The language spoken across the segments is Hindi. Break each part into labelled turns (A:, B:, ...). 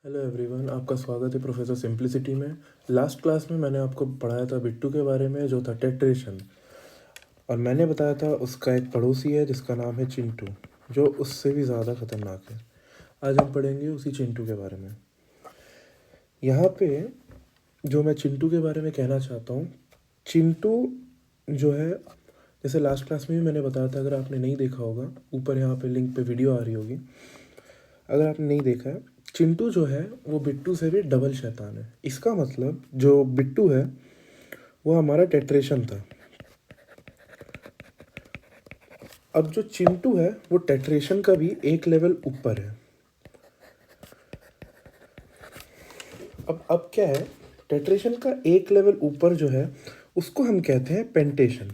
A: हेलो एवरीवन, आपका स्वागत है प्रोफेसर सिंप्लिसिटी में। लास्ट क्लास में मैंने आपको पढ़ाया था बिट्टू के बारे में, जो था टेट्रेशन। और मैंने बताया था उसका एक पड़ोसी है जिसका नाम है चिंटू, जो उससे भी ज़्यादा ख़तरनाक है। आज हम पढ़ेंगे उसी चिंटू के बारे में। यहाँ पे जो मैं चिंटू के बारे में कहना चाहता हूँ, चिंटू जो है, जैसे लास्ट क्लास में भी मैंने बताया था, अगर आपने नहीं देखा होगा, ऊपर यहाँ पे लिंक पे वीडियो आ रही होगी। अगर आपने नहीं देखा है, चिंटू जो है वो बिट्टू से भी डबल शैतान है। इसका मतलब जो बिट्टू है वो हमारा टेट्रेशन था। अब जो चिंटू है वो टेट्रेशन का भी एक लेवल ऊपर है। अब क्या है, टेट्रेशन का एक लेवल ऊपर जो है उसको हम कहते हैं पेंटेशन।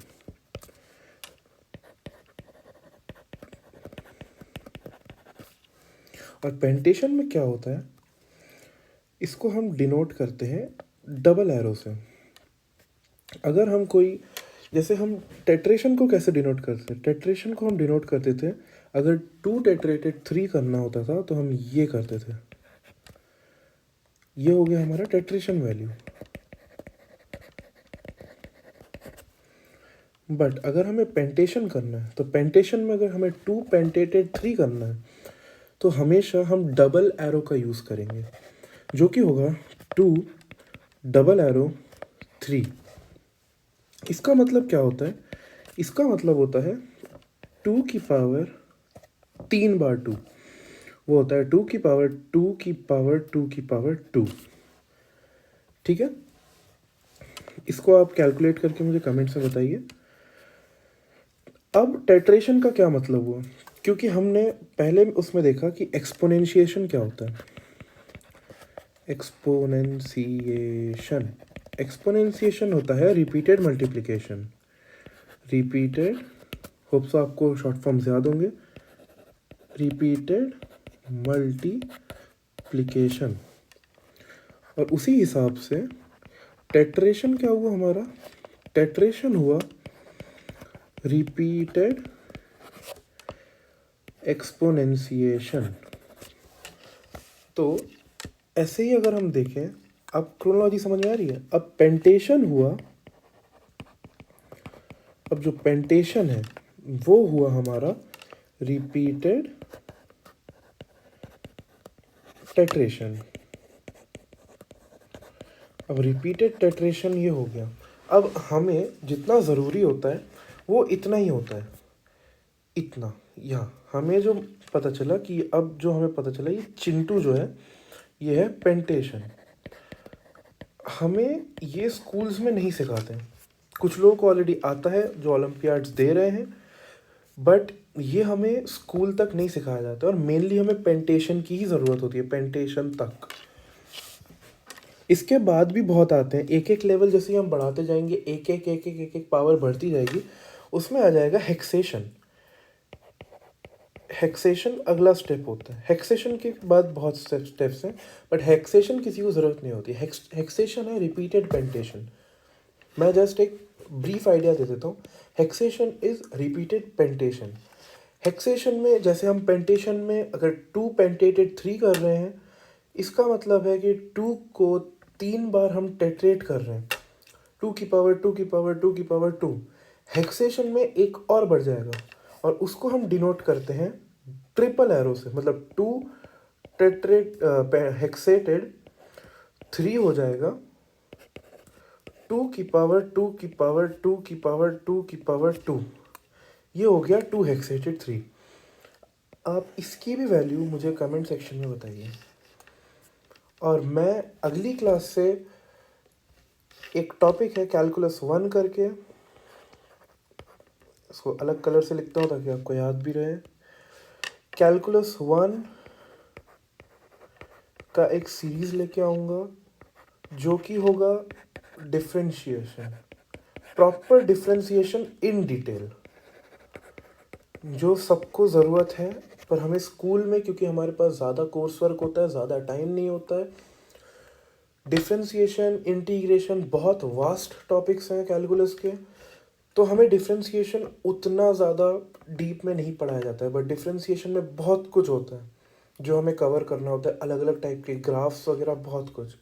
A: और पेंटेशन में क्या होता है, इसको हम डिनोट करते हैं डबल एरो से। अगर हम कोई, जैसे हम टेट्रेशन को कैसे डिनोट करते थे, टेट्रेशन को हम डिनोट करते थे, अगर 2 टेट्रेटेड 3 करना होता था तो हम ये करते थे। ये हो गया हमारा टेट्रेशन वैल्यू। बट अगर हमें पेंटेशन करना है, तो पेंटेशन में अगर हमें 2 पेंटेटेड 3 करना है तो हमेशा हम डबल एरो का यूज़ करेंगे, जो कि होगा 2 डबल एरो 3। इसका मतलब क्या होता है, इसका मतलब होता है 2 की पावर 3 बार 2, वो होता है 2 की पावर 2 की पावर 2 की पावर 2। ठीक है, इसको आप कैलकुलेट करके मुझे कमेंट्स में बताइए। अब टेट्रेशन का क्या मतलब हुआ, क्योंकि हमने पहले उसमें देखा कि एक्सपोनेंशिएशन क्या होता है। एक्सपोनेंशिएशन एक्सपोनेंशिएशन होता है repeated multiplication. Repeated, hope so आपको शॉर्ट फॉर्म्स याद होंगे, रिपीटेड मल्टीप्लिकेशन। और उसी हिसाब से टेट्रेशन क्या हुआ हमारा, टेट्रेशन हुआ रिपीटेड एक्सपोनेंशिएशन। तो ऐसे ही अगर हम देखें, अब क्रोनोलॉजी समझ में आ रही है। अब पेंटेशन हुआ, अब जो पेंटेशन है वो हुआ हमारा रिपीटेड टेट्रेशन। अब रिपीटेड टेट्रेशन ये हो गया। अब हमें जितना ज़रूरी होता है वो इतना ही होता है, इतना। यहाँ हमें जो पता चला कि अब जो हमें पता चला, ये चिंटू जो है ये है पेंटेशन। हमें ये स्कूल्स में नहीं सिखाते हैं। कुछ लोगों को ऑलरेडी आता है जो ओलंपियाड्स दे रहे हैं, बट ये हमें स्कूल तक नहीं सिखाया जाता। और मेनली हमें पेंटेशन की ही ज़रूरत होती है, पेंटेशन तक। इसके बाद भी बहुत आते हैं, एक एक लेवल जैसे ही हम बढ़ाते जाएंगे, एक एक एक एक एक एक पावर बढ़ती जाएगी, उसमें आ जाएगा हेक्सेशन। हेक्सेशन अगला स्टेप होता है। हेक्सेशन के बाद बहुत स्टेप्स हैं, बट हेक्सेशन किसी को ज़रूरत नहीं होती। हेक्सेशन है रिपीटेड पेंटेशन। मैं जस्ट एक ब्रीफ आइडिया दे देता हूँ। हेक्सेशन इज़ रिपीटेड पेंटेशन। हेक्सेशन में जैसे हम पेंटेशन में अगर 2 पेंटेटेड 3 कर रहे हैं, इसका मतलब है कि 2 को 3 बार हम टेट्रेट कर रहे हैं, 2 की पावर 2 की पावर 2 की पावर 2। हेक्सेशन में एक और बढ़ जाएगा और उसको हम डिनोट करते हैं ट्रिपल एरो से, मतलब 2 टेट्रेट हेक्सेटेड 3 हो जाएगा 2 की पावर 2 की पावर 2 की पावर 2 की पावर 2। ये हो गया 2 हेक्सेटेड 3। आप इसकी भी वैल्यू मुझे कमेंट सेक्शन में बताइए। और मैं अगली क्लास से एक टॉपिक है कैलकुलस 1 करके, इसको अलग कलर से लिखता हूँ ताकि आपको याद भी रहे। कैलकुलस 1 का एक सीरीज़ लेके आऊँगा जो कि होगा differentiation, proper differentiation in detail, जो सबको ज़रूरत है। पर हमें स्कूल में, क्योंकि हमारे पास ज़्यादा कोर्स वर्क होता है, ज़्यादा टाइम नहीं होता है। डिफ्रेंशिएशन, इंटीग्रेशन बहुत वास्ट टॉपिक्स हैं कैलकुलस के, तो हमें डिफ्रेंशिएशन उतना ज़्यादा डीप में नहीं पढ़ाया जाता है, बट डिफ्रेंशिएशन में बहुत कुछ होता है। जो हमें कवर करना होता है, अलग अलग टाइप के ग्राफ्स वगैरह बहुत कुछ।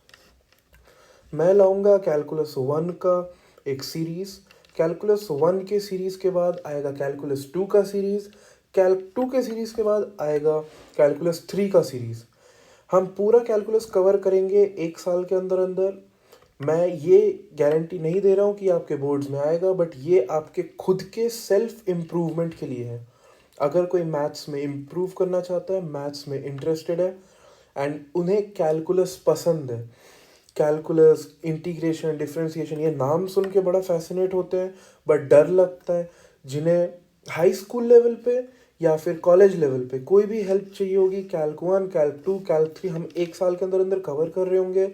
A: मैं लाऊंगा कैलकुलस 1 का एक सीरीज़, कैलकुलस 1 के सीरीज़ के बाद आएगा कैलकुलस 2 का सीरीज़, कैल्क 2 के सीरीज़ के बाद आएगा कैलकुलस 3 का सीरीज़। हम पूरा कैलकुलस कवर करेंगे 1 साल के अंदर अंदर। मैं ये गारंटी नहीं दे रहा हूँ कि आपके बोर्ड्स में आएगा, बट ये आपके खुद के सेल्फ इम्प्रूवमेंट के लिए है। अगर कोई मैथ्स में इम्प्रूव करना चाहता है, मैथ्स में इंटरेस्टेड है एंड उन्हें कैलकुलस पसंद है, कैलकुलस, इंटीग्रेशन, डिफरेंशिएशन, ये नाम सुन के बड़ा फैसिनेट होते हैं बट डर लगता है, जिन्हें हाई स्कूल लेवल पे या फिर कॉलेज लेवल पे कोई भी हेल्प चाहिए होगी, कैल्क 1, कैल्क 2, कैल्क 3 हम 1 साल के अंदर अंदर कवर कर रहे होंगे।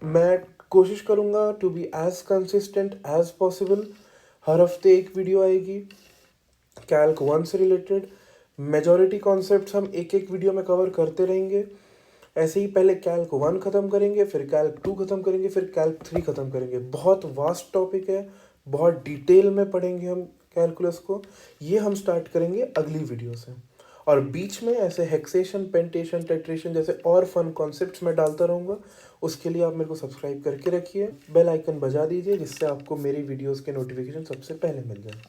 A: मैं कोशिश करूँगा to be as consistent as possible. हर हफ्ते एक वीडियो आएगी कैल्क 1 से रिलेटेड। मेजॉरिटी कॉन्सेप्ट्स हम एक एक वीडियो में कवर करते रहेंगे। ऐसे ही पहले कैल्क 1 ख़त्म करेंगे, फिर कैल्क 2 ख़त्म करेंगे, फिर कैल्क 3 ख़त्म करेंगे। बहुत वास्ट टॉपिक है, बहुत डिटेल में पढ़ेंगे हम कैलकुलस को। ये हम स्टार्ट करेंगे अगली वीडियो से। और बीच में ऐसे हेक्सेशन, पेंटेशन, टेट्रेशन जैसे और फन कॉन्सेप्ट्स मैं डालता रहूँगा। उसके लिए आप मेरे को सब्सक्राइब करके रखिए, बेल आइकन बजा दीजिए, जिससे आपको मेरी वीडियोस के नोटिफिकेशन सबसे पहले मिल जाए।